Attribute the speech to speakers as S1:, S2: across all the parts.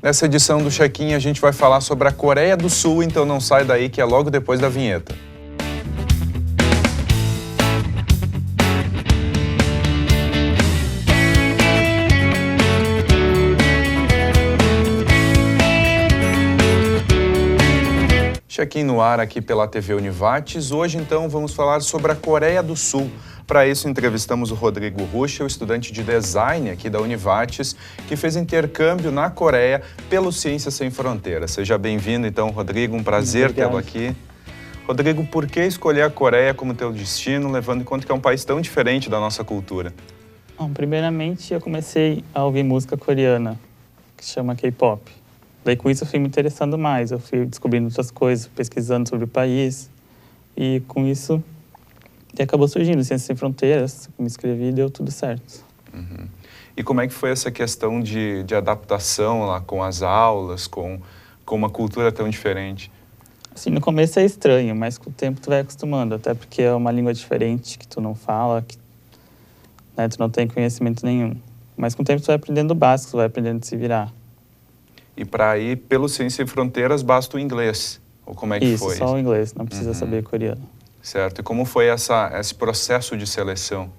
S1: Nessa edição do Check-in, a gente vai falar sobre a Coreia do Sul, então não sai daí que é logo depois da vinheta. Check-in no ar aqui pela TV Univates. Hoje, então, vamos falar sobre a Coreia do Sul. Para isso, entrevistamos o Rodrigo Ruschel, estudante de design aqui da Univates, que fez intercâmbio na Coreia pelo Ciências Sem Fronteiras. Seja bem-vindo, então, Rodrigo. Um prazer tê-lo aqui. Rodrigo, por que escolher a Coreia como teu destino, levando em conta que é um país tão diferente da nossa cultura?
S2: Bom, primeiramente, eu comecei a ouvir música coreana, que se chama K-pop. Daí, com isso, eu fui me interessando mais. Eu fui descobrindo outras coisas, pesquisando sobre o país. E, com isso, acabou surgindo Ciências Sem Fronteiras. Me inscrevi e deu tudo certo.
S1: Uhum. E como é que foi essa questão de adaptação lá com as aulas, com uma cultura tão diferente?
S2: Assim, no começo é estranho, mas com o tempo tu vai acostumando. Até porque é uma língua diferente que tu não fala, que, né, tu não tem conhecimento nenhum. Mas com o tempo tu vai aprendendo o básico, tu vai aprendendo a se virar.
S1: E para ir pelo Ciências Sem Fronteiras basta o inglês? Ou como é que foi?
S2: Isso, só o inglês, não precisa saber coreano.
S1: Certo. E como foi esse processo de seleção?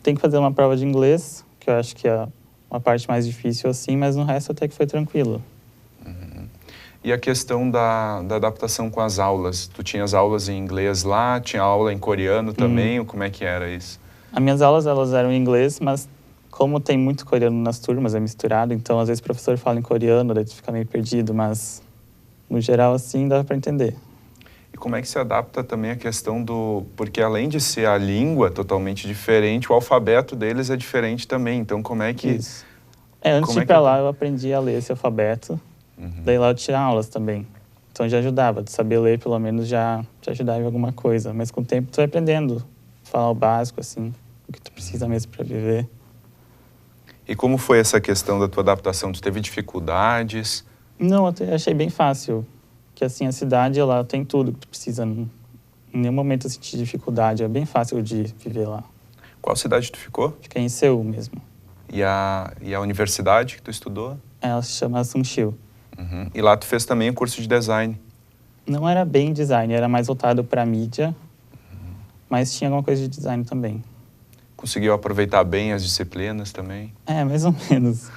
S2: Tem que fazer uma prova de inglês, que eu acho que é a parte mais difícil assim, mas no resto até que foi tranquilo.
S1: Uhum. E a questão da adaptação com as aulas? Tu tinhas aulas em inglês lá, tinha aula em coreano também, ou como é que era isso?
S2: As minhas aulas, elas eram em inglês, mas como tem muito coreano nas turmas, é misturado, então às vezes o professor fala em coreano, daí tu fica meio perdido, mas no geral assim dá para entender.
S1: E como é que se adapta também a questão do... Porque além de ser a língua totalmente diferente, o alfabeto deles é diferente também, então como é que...
S2: Isso. Antes de ir para lá eu aprendi a ler esse alfabeto, daí lá eu tinha aulas também. Então já ajudava, de saber ler pelo menos já te ajudava em alguma coisa, mas com o tempo tu vai aprendendo, falar o básico assim, o que tu precisa mesmo para viver.
S1: E como foi essa questão da tua adaptação? Tu teve dificuldades?
S2: Não, eu achei bem fácil. Que assim, a cidade lá tem tudo que tu precisa. Em nenhum momento eu senti dificuldade. É bem fácil de viver lá.
S1: Qual cidade tu ficou?
S2: Fiquei em Seul mesmo.
S1: E a universidade que tu estudou?
S2: Ela se chama Sunshil.
S1: Uhum. E lá tu fez também o curso de design?
S2: Não era bem design, era mais voltado para mídia. Mas tinha alguma coisa de design também.
S1: Conseguiu aproveitar bem as disciplinas também?
S2: Mais ou menos.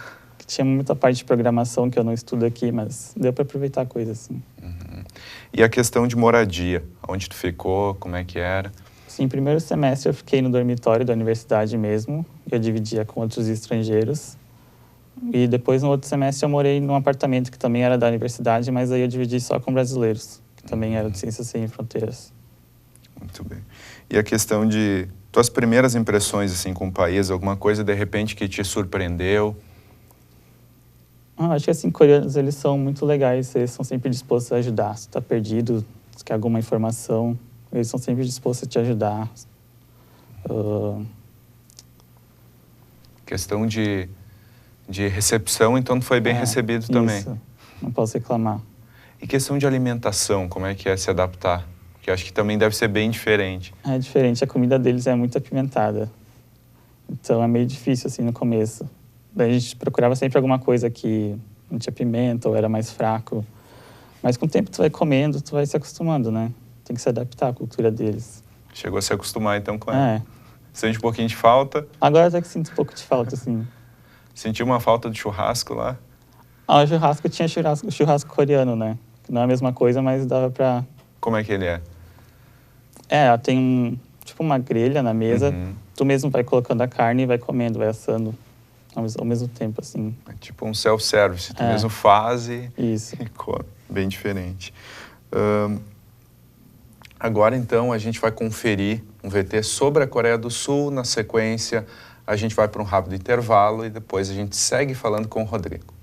S2: Tinha muita parte de programação que eu não estudo aqui, mas deu para aproveitar coisa assim.
S1: Uhum. E a questão de moradia? Onde tu ficou? Como é que era?
S2: Sim, primeiro semestre eu fiquei no dormitório da universidade mesmo. Eu dividia com outros estrangeiros. E depois, no outro semestre, eu morei num apartamento que também era da universidade, mas aí eu dividi só com brasileiros, que também eram de Ciências Sem Fronteiras.
S1: Muito bem. E a questão de tuas primeiras impressões assim com o país, alguma coisa de repente que te surpreendeu?
S2: Acho que assim, coreanos, eles são muito legais, eles são sempre dispostos a ajudar. Se tá perdido, se quer alguma informação, eles são sempre dispostos a te ajudar.
S1: Questão de recepção, então foi bem recebido também.
S2: Isso, não posso reclamar.
S1: E questão de alimentação, como é que é se adaptar? Porque acho que também deve ser bem diferente.
S2: É diferente, a comida deles é muito apimentada. Então é meio difícil assim no começo. Daí a gente procurava sempre alguma coisa que não tinha pimenta ou era mais fraco. Mas com o tempo tu vai comendo, tu vai se acostumando, né? Tem que se adaptar à cultura deles.
S1: Chegou a se acostumar então com ela?
S2: É.
S1: Sente um pouquinho de falta?
S2: Agora até que sinto um pouco de falta, assim.
S1: Sentiu uma falta de churrasco lá?
S2: O churrasco tinha churrasco coreano, né? Que não é a mesma coisa, mas dava pra...
S1: Como é que ele é?
S2: Tem tipo uma grelha na mesa. Tu mesmo vai colocando a carne e vai comendo, vai assando ao mesmo tempo, assim.
S1: É tipo um self-service, tu mesmo faz e come. Bem diferente. Agora, então, a gente vai conferir um VT sobre a Coreia do Sul. Na sequência, a gente vai para um rápido intervalo e depois a gente segue falando com o Rodrigo.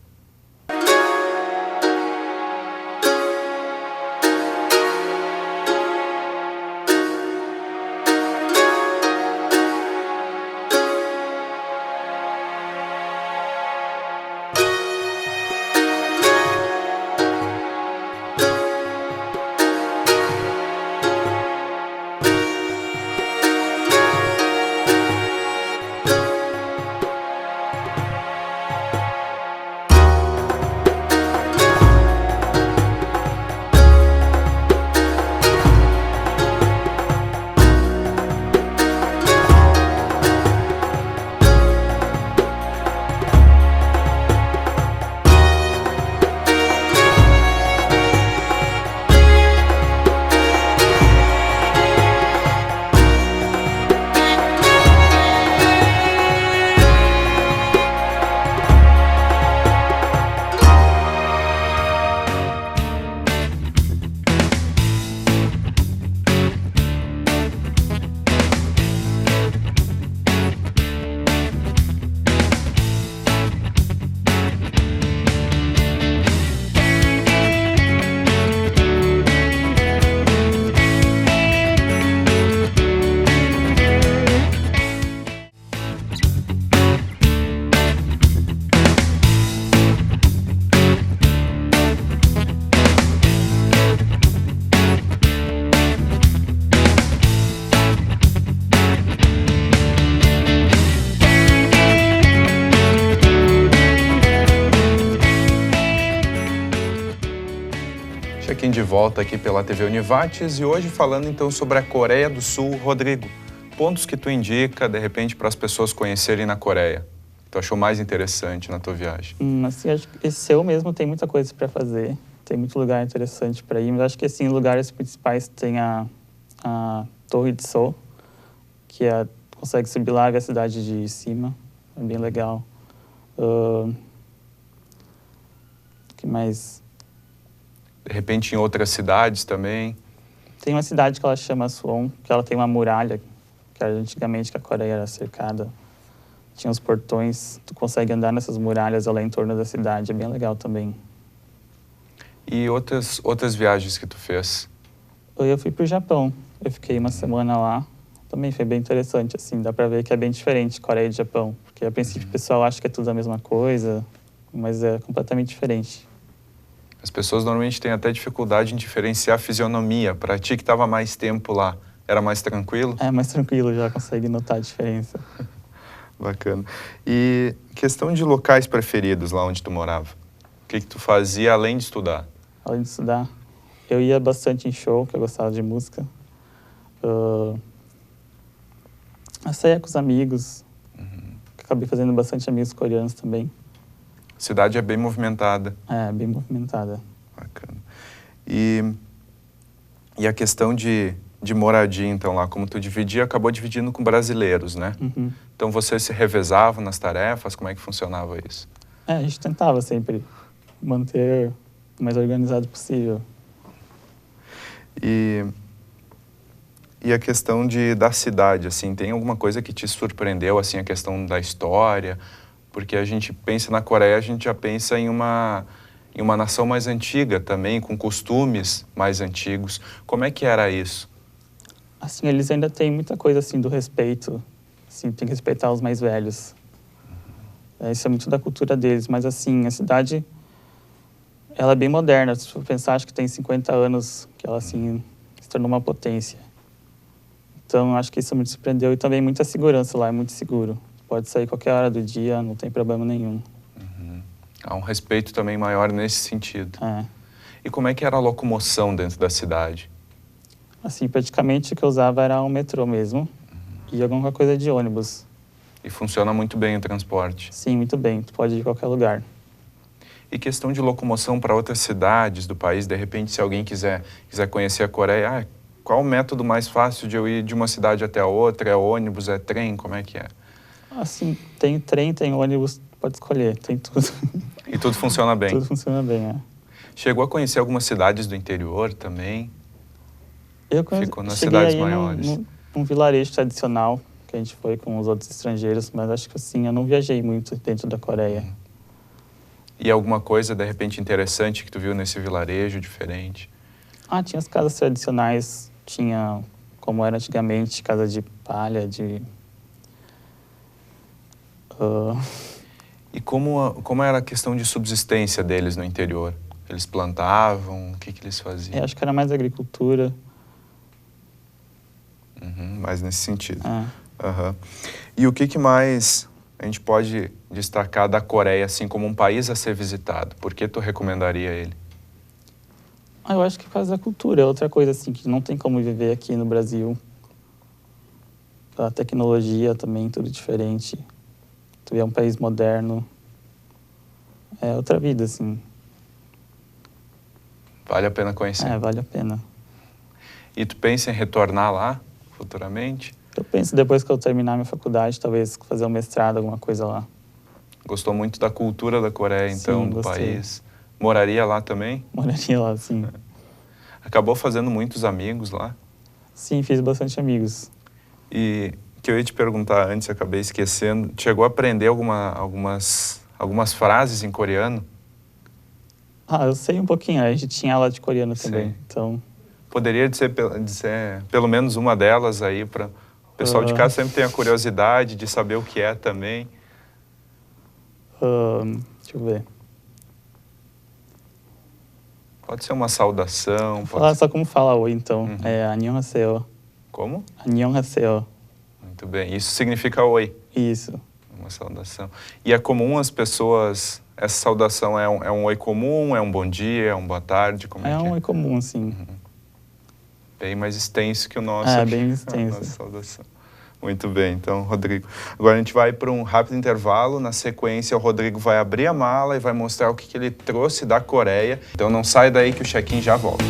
S1: de volta aqui pela TV Univates e hoje falando então sobre a Coreia do Sul. Rodrigo, pontos que tu indica, de repente, para as pessoas conhecerem na Coreia? Tu achou mais interessante na tua viagem?
S2: Assim, acho que esse Seul mesmo tem muita coisa para fazer, tem muito lugar interessante para ir, mas acho que assim, lugares principais tem a Torre de Seoul, que consegue subir lá, ver a cidade de cima, é bem legal. Que mais?
S1: De repente em outras cidades também?
S2: Tem uma cidade que ela chama Suwon, que ela tem uma muralha, que era antigamente que a Coreia era cercada. Tinha os portões, tu consegue andar nessas muralhas lá em torno da cidade, é bem legal também.
S1: E outras viagens que tu fez?
S2: Eu fui pro Japão, eu fiquei uma semana lá, também foi bem interessante, assim, dá pra ver que é bem diferente Coreia e Japão, porque a princípio o pessoal acha que é tudo a mesma coisa, mas é completamente diferente.
S1: As pessoas normalmente têm até dificuldade em diferenciar a fisionomia. Para ti que estava mais tempo lá, era mais tranquilo?
S2: É mais tranquilo, já consegue notar a diferença.
S1: Bacana. E questão de locais preferidos lá onde tu morava? O que tu fazia além de estudar?
S2: Além de estudar, eu ia bastante em show, que eu gostava de música. Eu saía com os amigos, acabei fazendo bastante amigos coreanos também.
S1: A cidade é bem movimentada.
S2: É, bem movimentada.
S1: Bacana. E a questão de moradia, então, lá, como tu acabou dividindo com brasileiros, né?
S2: Uhum.
S1: Então, vocês se revezavam nas tarefas? Como é que funcionava isso?
S2: A gente tentava sempre manter o mais organizado possível.
S1: E a questão da cidade, assim, tem alguma coisa que te surpreendeu, assim, a questão da história? Porque a gente pensa na Coreia, a gente já pensa em uma nação mais antiga também, com costumes mais antigos. Como é que era isso?
S2: Assim, eles ainda têm muita coisa, assim, do respeito. Assim, tem que respeitar os mais velhos. Isso é muito da cultura deles. Mas, assim, a cidade, ela é bem moderna. Se for pensar, acho que tem 50 anos que ela, assim, se tornou uma potência. Então, acho que isso me surpreendeu. E também muita segurança lá, é muito seguro. Pode sair qualquer hora do dia, não tem problema nenhum.
S1: Há um respeito também maior nesse sentido.
S2: É.
S1: E como é que era a locomoção dentro da cidade?
S2: Assim, praticamente o que eu usava era o metrô mesmo e alguma coisa de ônibus.
S1: E funciona muito bem o transporte?
S2: Sim, muito bem. Tu pode ir a qualquer lugar.
S1: E questão de locomoção para outras cidades do país, de repente, se alguém quiser conhecer a Coreia, qual o método mais fácil de eu ir de uma cidade até a outra? É ônibus, é trem? Como é que é?
S2: Assim, tem trem, tem ônibus, pode escolher, tem tudo.
S1: E tudo funciona bem?
S2: Tudo funciona bem, é.
S1: Chegou a conhecer algumas cidades do interior também? Ficou nas
S2: cheguei
S1: cidades
S2: aí
S1: maiores?
S2: num vilarejo tradicional, que a gente foi com os outros estrangeiros, mas acho que assim, eu não viajei muito dentro da Coreia.
S1: E alguma coisa, de repente, interessante que tu viu nesse vilarejo, diferente?
S2: Tinha as casas tradicionais, tinha, como era antigamente, casa de palha,
S1: E como era a questão de subsistência deles no interior? Eles plantavam? O que eles faziam?
S2: acho que era mais agricultura.
S1: Mais nesse sentido.
S2: É.
S1: E o que mais a gente pode destacar da Coreia, assim, como um país a ser visitado? Por que tu recomendaria ele?
S2: Eu acho que por causa da cultura. É outra coisa, assim, que não tem como viver aqui no Brasil. A tecnologia também, tudo diferente. Tu é um país moderno. É outra vida, assim.
S1: Vale a pena conhecer?
S2: Vale a pena.
S1: E tu pensa em retornar lá, futuramente?
S2: Eu penso, depois que eu terminar minha faculdade, talvez fazer um mestrado, alguma coisa lá.
S1: Gostou muito da cultura da Coreia, então,
S2: Sim,
S1: do
S2: gostei.
S1: país? Moraria lá também?
S2: Moraria lá, sim.
S1: Acabou fazendo muitos amigos lá?
S2: Sim, fiz bastante amigos.
S1: E que eu ia te perguntar antes, acabei esquecendo. Chegou a aprender algumas frases em coreano?
S2: Eu sei um pouquinho. A gente tinha aula de coreano também,
S1: Sim.
S2: então...
S1: Poderia dizer pelo menos uma delas aí para o pessoal de casa sempre tem a curiosidade de saber o que é também.
S2: Deixa eu ver.
S1: Pode ser uma saudação.
S2: Falar só como fala oi, então. É 안녕하세요.
S1: Como?
S2: 안녕하세요.
S1: Muito bem. Isso significa oi.
S2: Isso.
S1: Uma saudação. E é comum as pessoas Essa saudação é um oi comum, é um bom dia, é um boa tarde, como é
S2: É
S1: que
S2: um
S1: é?
S2: oi comum, assim.
S1: Bem mais extenso que o nosso
S2: É,
S1: aqui,
S2: bem
S1: a
S2: extenso.
S1: nossa saudação. Muito bem, então, Rodrigo. Agora a gente vai para um rápido intervalo. Na sequência, o Rodrigo vai abrir a mala e vai mostrar o que ele trouxe da Coreia. Então não sai daí que o check-in já volta.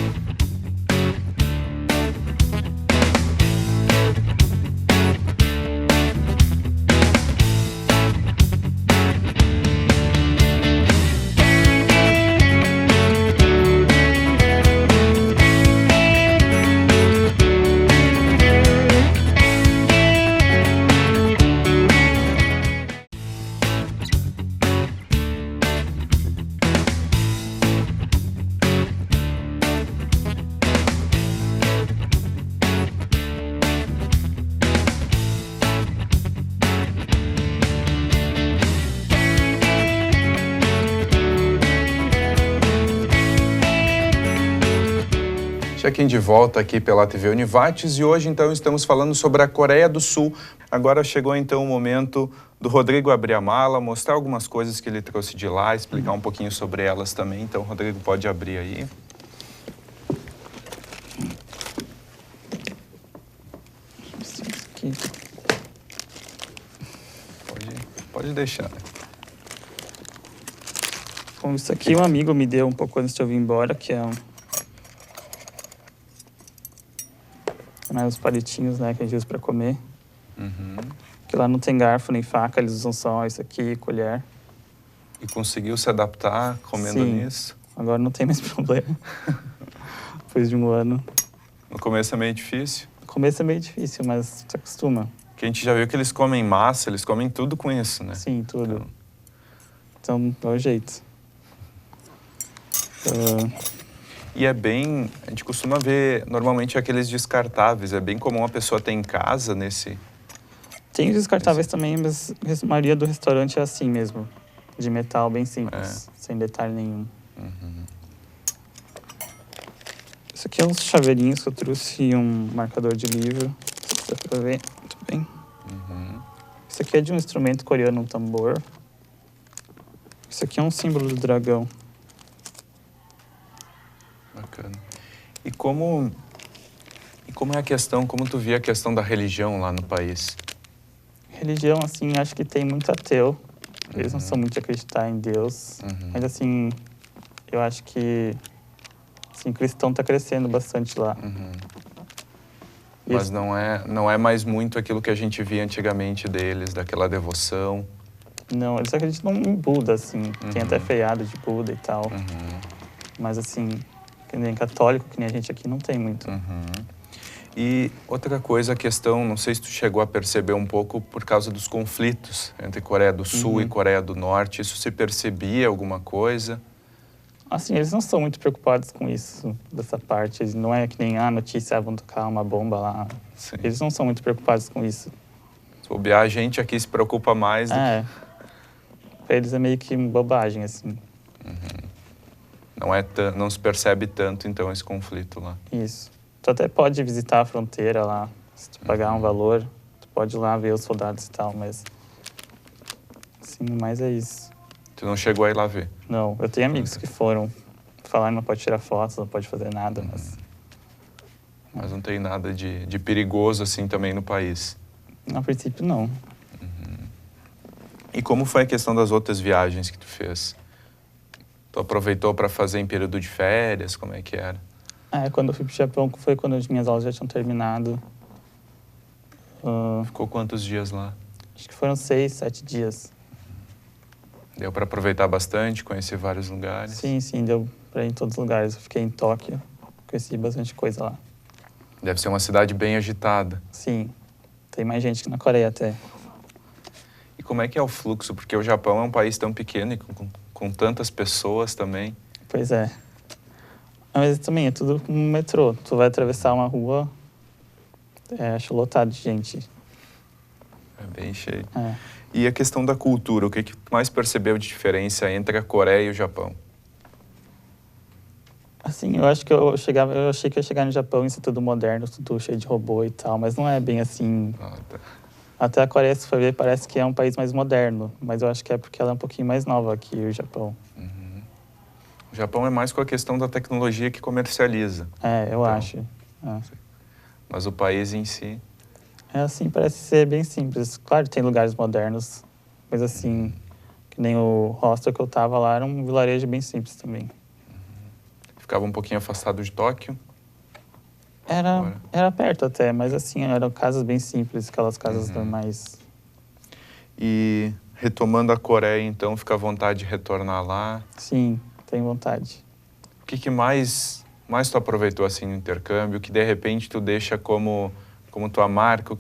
S1: Check-in de volta aqui pela TV Univates e hoje então estamos falando sobre a Coreia do Sul. Agora chegou então o momento do Rodrigo abrir a mala, mostrar algumas coisas que ele trouxe de lá, explicar um pouquinho sobre elas também. Então, Rodrigo, pode abrir aí.
S2: Aqui.
S1: Pode deixar.
S2: Bom, isso aqui um amigo me deu um pouco antes de eu vir embora, que é os palitinhos, né, que a gente usa para comer. Que lá não tem garfo nem faca, eles usam só isso aqui, colher.
S1: E conseguiu se adaptar comendo
S2: Sim.
S1: nisso?
S2: Agora não tem mais problema. Depois de um ano.
S1: No começo é meio difícil.
S2: No começo é meio difícil, mas se acostuma.
S1: Porque a gente já viu que eles comem massa, eles comem tudo com isso, né?
S2: Sim, tudo. Então, é o jeito.
S1: E é bem... A gente costuma ver, normalmente, aqueles descartáveis. É bem comum a pessoa ter em casa nesse...
S2: Tem os descartáveis também, mas a maioria do restaurante é assim mesmo. De metal, bem simples. Sem detalhe nenhum. Isso aqui é uns chaveirinhos que eu trouxe e um marcador de livro. Não sei se dá pra ver. Muito bem. Isso aqui é de um instrumento coreano, um tambor. Isso aqui é um símbolo do dragão.
S1: Bacana. E como é a questão, como tu via a questão da religião lá no país?
S2: Religião, assim, acho que tem muito ateu. Eles não são muito de acreditar em Deus. Mas, assim, eu acho que assim, cristão tá crescendo bastante lá.
S1: Mas não é mais muito aquilo que a gente via antigamente deles, daquela devoção.
S2: Não, eles acreditam em Buda, assim. Tem até feriado de Buda e tal. Mas, assim, que nem católico, que nem a gente aqui, não tem muito.
S1: E outra coisa, a questão, não sei se tu chegou a perceber um pouco por causa dos conflitos entre Coreia do Sul e Coreia do Norte. Isso se percebia alguma coisa?
S2: Assim, eles não são muito preocupados com isso, dessa parte. Eles não é que nem a notícia, vão tocar uma bomba lá.
S1: Sim.
S2: Eles não são muito preocupados com isso.
S1: Se bobear, a gente aqui se preocupa mais do
S2: Pra eles é meio que bobagem, assim.
S1: Não se percebe tanto, então, esse conflito lá.
S2: Isso. Tu até pode visitar a fronteira lá, se tu pagar um valor, tu pode ir lá ver os soldados e tal, mas... Assim, mais é isso.
S1: Tu não chegou a ir lá ver?
S2: Não, eu tenho amigos que foram. Falaram que não pode tirar fotos, não pode fazer nada, mas...
S1: Mas não tem nada de perigoso, assim, também no país?
S2: A princípio, não.
S1: E como foi a questão das outras viagens que tu fez? Tu aproveitou para fazer em período de férias? Como é que era?
S2: Quando eu fui pro Japão, foi quando as minhas aulas já tinham terminado.
S1: Ficou quantos dias lá?
S2: Acho que foram 6, 7 dias.
S1: Deu para aproveitar bastante, conhecer vários lugares?
S2: Sim, deu pra ir em todos os lugares. Eu fiquei em Tóquio, conheci bastante coisa lá.
S1: Deve ser uma cidade bem agitada.
S2: Sim, tem mais gente que na Coreia até.
S1: E como é que é o fluxo? Porque o Japão é um país tão pequeno e com tantas pessoas também.
S2: Pois é. Mas também é tudo como metrô. Tu vai atravessar uma rua, acho lotado de gente.
S1: É bem cheio.
S2: É.
S1: E a questão da cultura, o que tu mais percebeu de diferença entre a Coreia e o Japão?
S2: Assim, eu acho que eu achei que eu ia chegar no Japão e ser tudo moderno, tudo cheio de robô e tal, mas não é bem assim.
S1: Ah, tá.
S2: Até a Coreia, se for ver, parece que é um país mais moderno, mas eu acho que é porque ela é um pouquinho mais nova que o Japão.
S1: O Japão é mais com a questão da tecnologia que comercializa.
S2: Eu acho. É.
S1: Mas o país em si...
S2: É assim, parece ser bem simples. Claro, tem lugares modernos, mas assim, que nem o hostel que eu tava lá, era um vilarejo bem simples também.
S1: Ficava um pouquinho afastado de Tóquio.
S2: Era perto até, mas assim, eram casas bem simples, aquelas casas normais.
S1: E retomando a Coreia, então, fica à vontade de retornar lá.
S2: Sim, tenho vontade.
S1: O que mais tu aproveitou assim no intercâmbio, que de repente tu deixa como tua marca,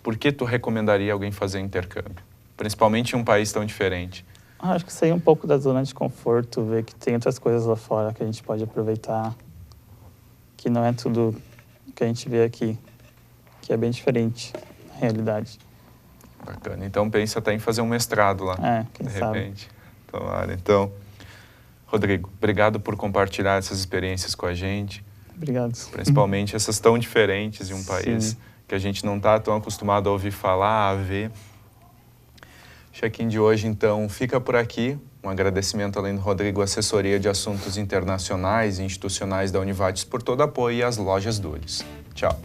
S1: por que tu recomendaria alguém fazer intercâmbio? Principalmente em um país tão diferente.
S2: Acho que sair um pouco da zona de conforto, ver que tem outras coisas lá fora que a gente pode aproveitar, que não é tudo que a gente vê aqui, que é bem diferente na realidade.
S1: Bacana. Então pensa até em fazer um mestrado lá,
S2: Quem
S1: de
S2: sabe.
S1: repente. Tomara. Então, Rodrigo, obrigado por compartilhar essas experiências com a gente.
S2: Obrigado.
S1: Principalmente essas tão diferentes em um país que a gente não está tão acostumado a ouvir falar, a ver. O check-in de hoje, então, fica por aqui. Um agradecimento, além do Rodrigo, Assessoria de Assuntos Internacionais e Institucionais da Univates por todo o apoio e as lojas Dulles. Tchau.